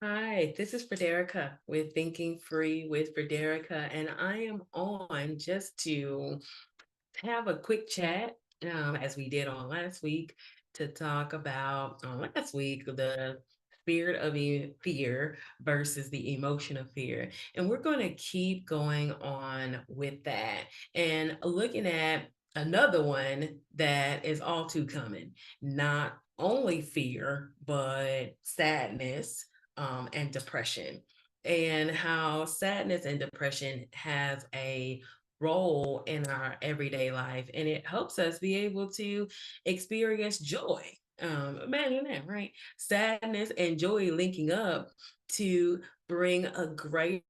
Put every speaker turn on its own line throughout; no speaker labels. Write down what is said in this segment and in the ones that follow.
Hi, this is Frederica with Thinking Free with Frederica, and I am on just to have a quick chat, as we did on last week, to talk about last week the spirit of fear versus the emotion of fear. And we're going to keep going on with that and looking at another one that is all too common, not only fear, but sadness and depression. And how sadness and depression has a role in our everyday life, and it helps us be able to experience joy. Imagine that, right? Sadness and joy linking up to bring a greater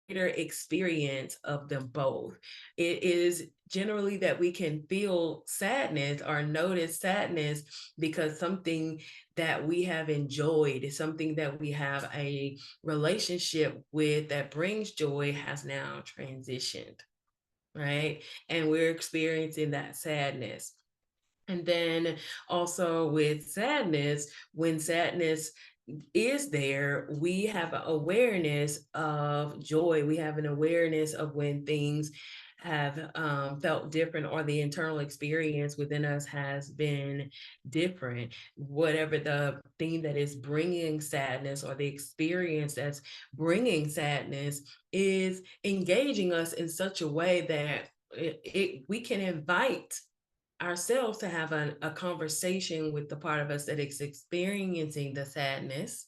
experience of them both. It is generally that we can feel sadness or notice sadness because something that we have enjoyed, something that we have a relationship with that brings joy has now transitioned, right? And we're experiencing that sadness. And then also with sadness, when sadness is there, we have an awareness of joy. We have an awareness of when things have felt different, or the internal experience within us has been different. Whatever the thing that is bringing sadness, or the experience that's bringing sadness, is engaging us in such a way that we can invite ourselves to have a conversation with the part of us that is experiencing the sadness,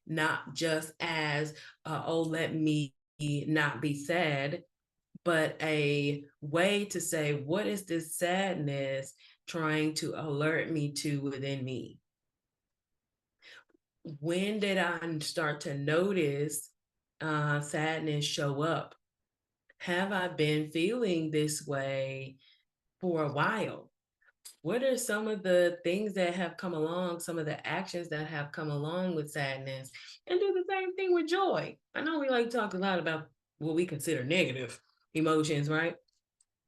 not just as, oh, let me not be sad, but a way to say, what is this sadness trying to alert me to within me? When did I start to notice sadness show up? Have I been feeling this way for a while? What are some of the things that have come along, some of the actions that have come along with sadness? And do the same thing with joy. I know we like to talk a lot about what we consider negative emotions, right?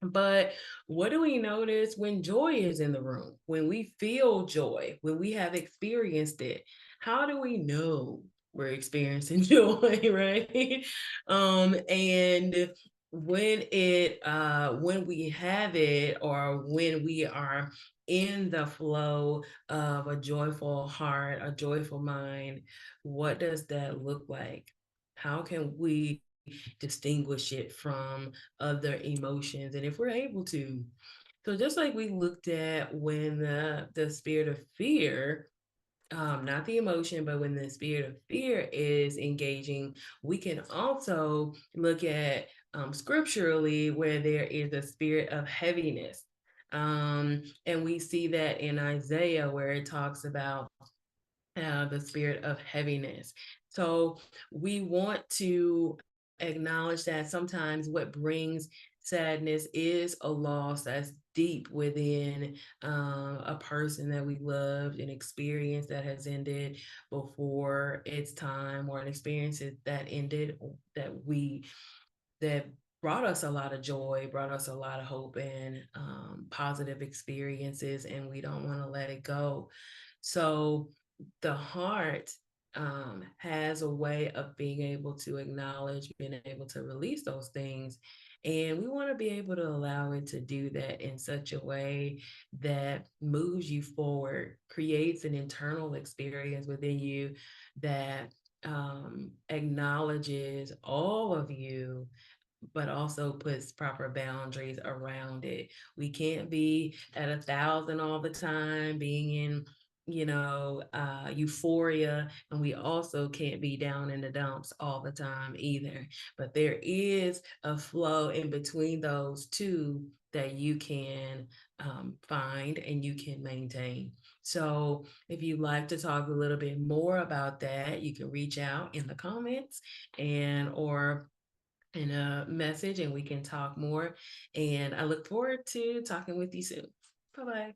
But what do we notice when joy is in the room? When we feel joy, when we have experienced it, how do we know we're experiencing joy, right? And when we have it, or when we are in the flow of a joyful heart, a joyful mind, what does that look like? How can we distinguish it from other emotions? And if we're able to, so just like we looked at when the spirit of fear, not the emotion, but when the spirit of fear is engaging, we can also look at scripturally where there is a spirit of heaviness. And we see that in Isaiah, where it talks about the spirit of heaviness. So we want to acknowledge that sometimes what brings sadness is a loss that's deep within a person that we loved, an experience that has ended before its time, or an experience that ended that brought us a lot of joy, brought us a lot of hope and positive experiences, and we don't want to let it go. So the heart has a way of being able to acknowledge, being able to release those things. And we want to be able to allow it to do that in such a way that moves you forward, creates an internal experience within you that acknowledges all of you, but also puts proper boundaries around it. We can't be at 1,000 all the time, being in, euphoria, and we also can't be down in the dumps all the time either. But there is a flow in between those two that you can find and you can maintain. So, if you'd like to talk a little bit more about that, you can reach out in the comments and or in a message, and we can talk more. And I look forward to talking with you soon. Bye bye.